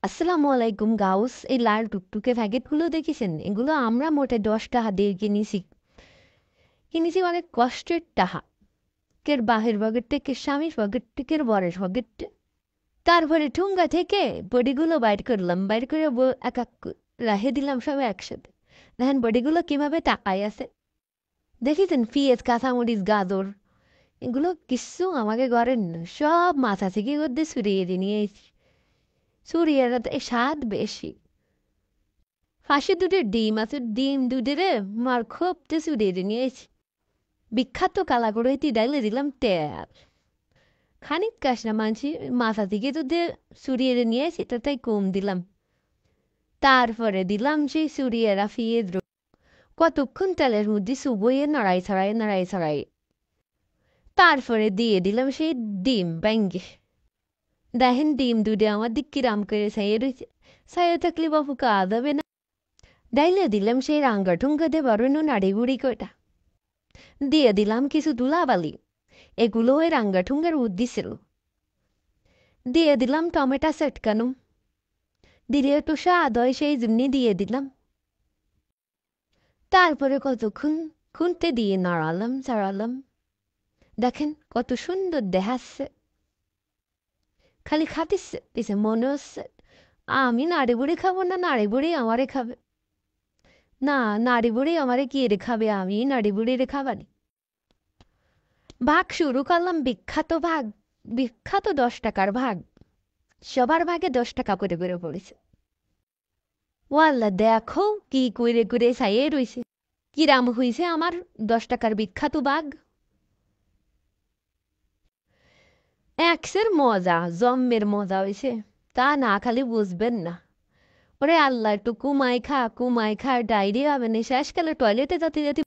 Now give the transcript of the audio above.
আসসালামু আলাইকুম গাউস। এই লাল টুকটুকে প্যাকেটগুলো দেখেছেন? এগুলো আমরা মোটে 10 টাকা দিয়ে কিনেছি অনেক কষ্টের টাকা। কের বাহের পকেট থেকে, স্বামীর পকেট থেকে, বরের পকেট। তারপরে ঠুঙ্গা থেকে বডিগুলো বাইর করলাম, বাইর করে এক এক রাহে দিলাম সব একসাথে। দেখেন বডিগুলো কিভাবে তাকায় আছে। দেখেছেন পেঁয়াজ, কাঁচামরিচ, গাজর এগুলো কিচ্ছু আমাকে ঘরের না, সব মাথা থেকে ওদের ছুরিয়ে নিয়ে এসেছি। ছুরিয়ে স্বাদ বেশি। ফাঁসি দুধের ডিম আছে, ডিম দুধেরে মার খোপতে চুড়িয়ে নিয়েছি। বিখ্যাত কালা করে ডাইলে দিলাম তেল। খানিক কাশনা মানছি মাথা থেকে দুধে চুরিয়ে নিয়েছি, তাই কম দিলাম। তারপরে দিলাম সেই চুরিয়ে রাফিয়ে কতক্ষণ তেলের মধ্যে চুবইয়ে নাড়াই ছাড়াই। তারপরে দিয়ে দিলাম সেই ডিম ব্যাঙ্গে। দেখেন ডিম দুধে আমার দিক কিরাম করে ছাইয়ে রয়েছে। ছাইয়ে থাকলে বাবু কাজ হবে না। ডাইলে দিলাম সেই রাঙ্গা ঠুঙ্গা দিয়ে বড় নাড়ি বুড়ি কটা। দিয়ে দিলাম কিছু ধুলাবালি, এগুলো ওই রাঙ্গা ঠুঙ্গার বুদ্ধি ছিল। দিয়ে দিলাম টমেটো চটকানো, দিলে একটু স্বাদ হয় সেই জন্য দিয়ে দিলাম। তারপরে কতক্ষণ খুনতে দিয়ে নাড়ালাম চাড়ালাম। দেখেন কত সুন্দর দেখাচ্ছে। খালি খাতিচ্ছে পিছে মনে হচ্ছে আমি নাড়ি বুড়ি খাবো না, নাড়ি বুড়ি আমারে খাবে। না, নাড়ি বুড়ি আমারে কি রে খাবে, আমি নাড়ি বুড়ি রে খাবানি। ভাগ শুরু করলাম, বিখ্যাত 10 টাকার ভাগ। সবার ভাগে 10 টাকা করে করে পড়েছে। ওয়াল্লা দেখো কি করে করে ছাইয়ে রইছে। কিরাম হইছে আমার 10 টাকার বিখ্যাত বাঘ। একসের মজা, জম্মের মজা হইছে। তা না খালি বুঝবেন না। ওরে আল্লাহ, একটু কুমাই খা ডায়রিয়া হবে না, শেষকালে টয়লেটে যেতে যেতে